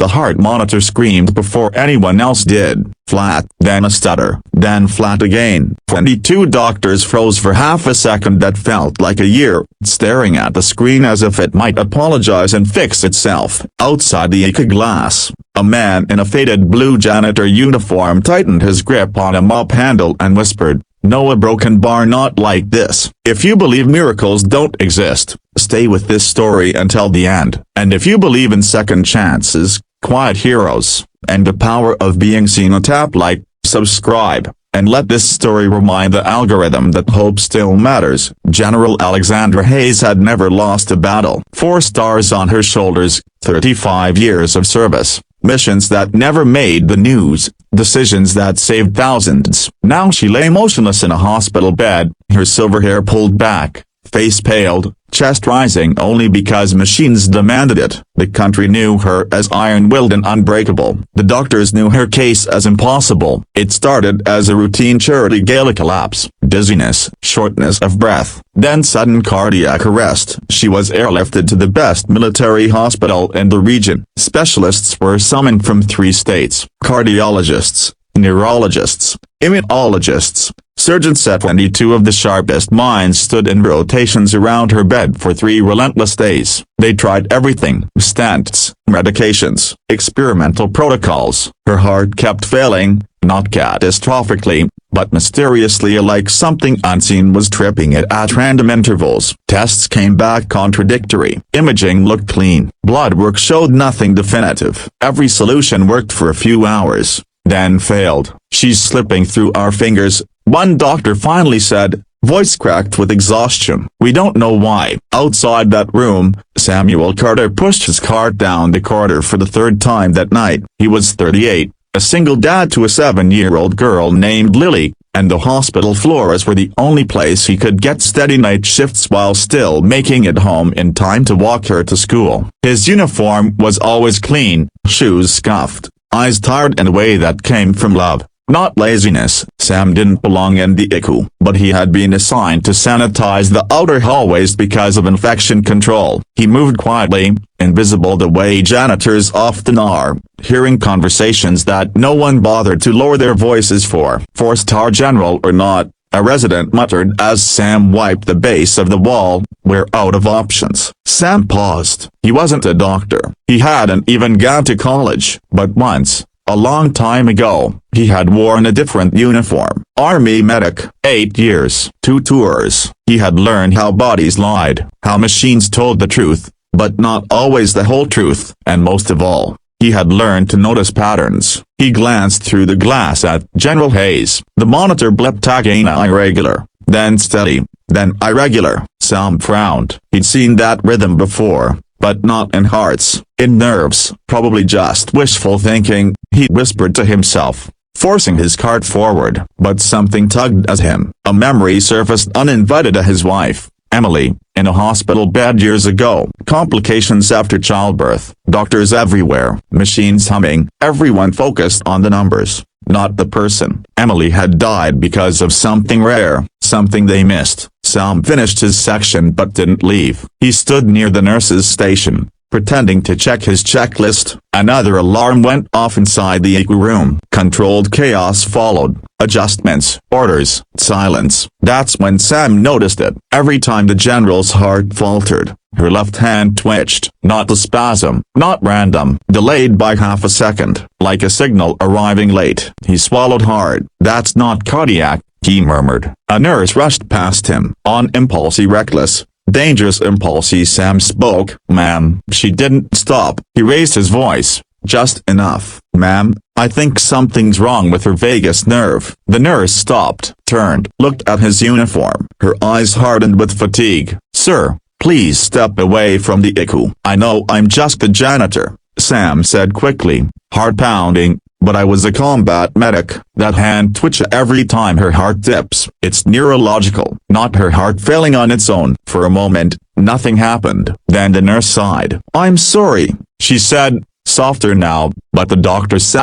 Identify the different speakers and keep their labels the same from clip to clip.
Speaker 1: The heart monitor screamed before anyone else did. Flat, then a stutter, then flat again. 22 doctors froze for half a second that felt like a year, staring at the screen as if it might apologize and fix itself. Outside the EKG glass, a man in a faded blue janitor uniform tightened his grip on a mop handle and whispered, "No, a broken bar not like this." If you believe miracles don't exist, stay with this story until the end. And if you believe in second chances, quiet heroes, and the power of being seen, tap like, subscribe, and let this story remind the algorithm that hope still matters. General Alexandra Hayes had never lost a battle. 4 stars on her shoulders, 35 years of service, missions that never made the news, decisions that saved thousands. Now she lay motionless in a hospital bed, her silver hair pulled back, face paled, chest rising only because machines demanded it. The country knew her as iron-willed and unbreakable. The doctors knew her case as impossible. It started as a routine charity gala collapse, dizziness, shortness of breath, then sudden cardiac arrest. She was airlifted to the best military hospital in the region. Specialists were summoned from 3 states: cardiologists, neurologists, immunologists, surgeons. 22 of the sharpest minds stood in rotations around her bed for 3 relentless days. They tried everything: stents, medications, experimental protocols. Her heart kept failing, not catastrophically, but mysteriously, like something unseen was tripping it at random intervals. Tests came back contradictory. Imaging looked clean. Blood work showed nothing definitive. Every solution worked for a few hours, then failed. "She's slipping through our fingers," one doctor finally said, voice cracked with exhaustion. "We don't know why." Outside that room, Samuel Carter pushed his cart down the corridor for the 3rd time that night. He was 38, a single dad to a 7-year-old girl named Lily, and the hospital floors were the only place he could get steady night shifts while still making it home in time to walk her to school. His uniform was always clean, shoes scuffed, eyes tired in a way that came from love, not laziness. Sam didn't belong in the ICU, but he had been assigned to sanitize the outer hallways because of infection control. He moved quietly, invisible the way janitors often are, hearing conversations that no one bothered to lower their voices for. "4-star general or not," a resident muttered as Sam wiped the base of the wall, "we're out of options." Sam paused. He wasn't a doctor. He hadn't even gone to college. But once, a long time ago, he had worn a different uniform. Army medic, 8 years, 2 tours. He had learned how bodies lied, how machines told the truth, but not always the whole truth. And most of all, he had learned to notice patterns. He glanced through the glass at General Hayes. The monitor blipped again, irregular, then steady, then irregular. Sam frowned. He'd seen that rhythm before, but not in hearts, in nerves. Probably just wishful thinking, he whispered to himself, forcing his cart forward. But something tugged at him. A memory surfaced uninvited to his wife, Emily, in a hospital bed years ago. Complications after childbirth, doctors everywhere, machines humming, everyone focused on the numbers, not the person. Emily had died because of something rare, something they missed. Sam finished his section but didn't leave. He stood near the nurse's station, pretending to check his checklist. Another alarm went off inside the ICU room. Controlled chaos followed. Adjustments, orders, silence. That's when Sam noticed it. Every time the general's heart faltered, her left hand twitched. Not a spasm, not random, delayed by half a second, like a signal arriving late. He swallowed hard. "That's not cardiac," he murmured. A nurse rushed past him. On impulse, reckless, dangerous impulse, Sam spoke. "Ma'am." She didn't stop. He raised his voice, just enough. "Ma'am, I think something's wrong with her vagus nerve." The nurse stopped, turned, looked at his uniform. Her eyes hardened with fatigue. "Sir, please step away from the ICU." "I know I'm just the janitor," Sam said quickly, heart pounding, "but I was a combat medic." That hand twitch every time her heart dips. "It's neurological, not her heart failing on its own." For a moment, nothing happened. Then the nurse sighed. "I'm sorry," she said, softer now, "but the doctors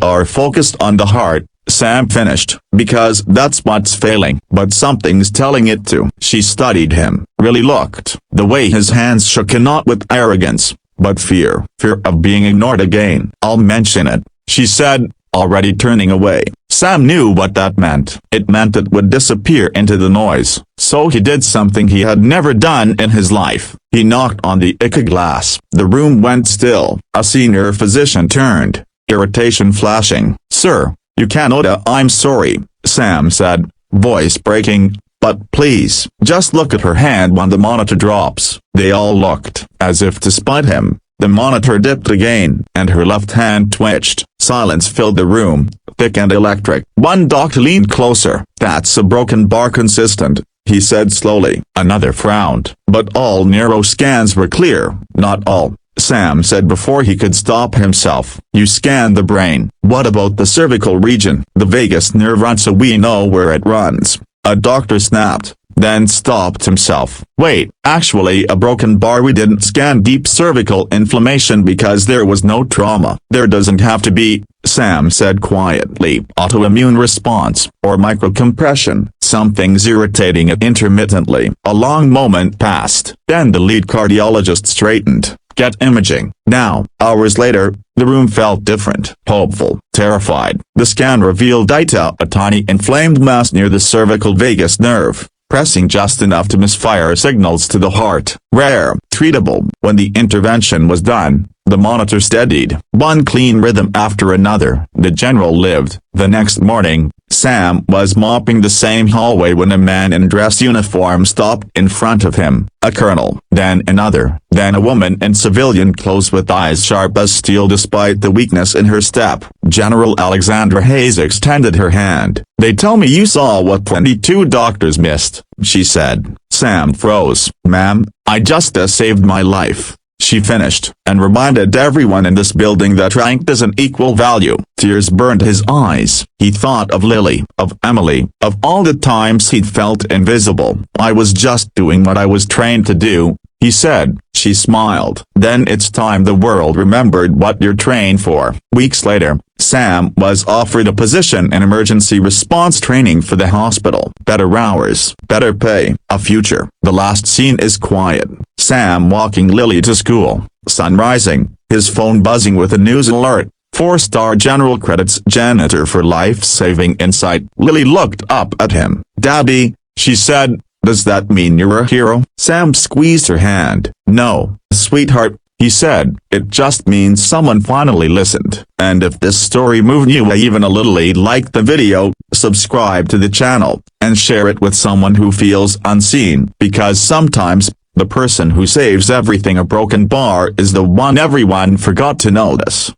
Speaker 1: are focused on the heart." Sam finished, "because that's what's failing, but something's telling it to." She studied him, really looked. The way his hands shook, and not with arrogance, but fear of being ignored again. "I'll mention it," she said, already turning away. Sam knew what that meant. It meant it would disappear into the noise. So he did something he had never done in his life. He knocked on the icky glass. The room went still. A senior physician turned, irritation flashing. "Sir, you cannot." "I'm sorry," Sam said, voice breaking, "but please, just look at her hand when the monitor drops." They all looked, as if to spite him. The monitor dipped again, and her left hand twitched. Silence filled the room, thick and electric. One doctor leaned closer. "That's a broken bar consistent," he said slowly. Another frowned. "But all neuro scans were clear." "Not all," Sam said before he could stop himself. "You scanned the brain. What about the cervical region?" "The vagus nerve runs so we know where it runs," a doctor snapped, then stopped himself. "Wait, actually a broken bar. We didn't scan deep cervical inflammation because there was no trauma." "There doesn't have to be," Sam said quietly. "Autoimmune response, or microcompression." Something's irritating it intermittently. A long moment passed. Then the lead cardiologist straightened. "Get imaging, now." Hours later, the room felt different. Hopeful, terrified. The scan revealed data, a tiny inflamed mass near the cervical vagus nerve, pressing just enough to misfire signals to the heart. Rare, treatable. When the intervention was done, the monitor steadied, one clean rhythm after another. The general lived. The next morning, Sam was mopping the same hallway when a man in dress uniform stopped in front of him. A colonel, then another, then a woman in civilian clothes with eyes sharp as steel despite the weakness in her step. General Alexandra Hayes extended her hand. "They tell me you saw what 22 doctors missed," she said. Sam froze. "Ma'am, I just saved my life," she finished, "and reminded everyone in this building that rank doesn't equal value." Tears burned his eyes. He thought of Lily, of Emily, of all the times he'd felt invisible. "I was just doing what I was trained to do," he said. She smiled. "Then it's time the world remembered what you're trained for." Weeks later, Sam was offered a position in emergency response training for the hospital. Better hours, better pay, a future. The last scene is quiet. Sam walking Lily to school. Sun rising, his phone buzzing with a news alert. 4-star general credits janitor for life-saving insight. Lily looked up at him. "Daddy," she said, "does that mean you're a hero?" Sam squeezed her hand. "No, sweetheart," he said, "it just means someone finally listened." And if this story moved you even a little, like the video, subscribe to the channel, and share it with someone who feels unseen. Because sometimes, the person who saves everything a broken bar is the one everyone forgot to notice.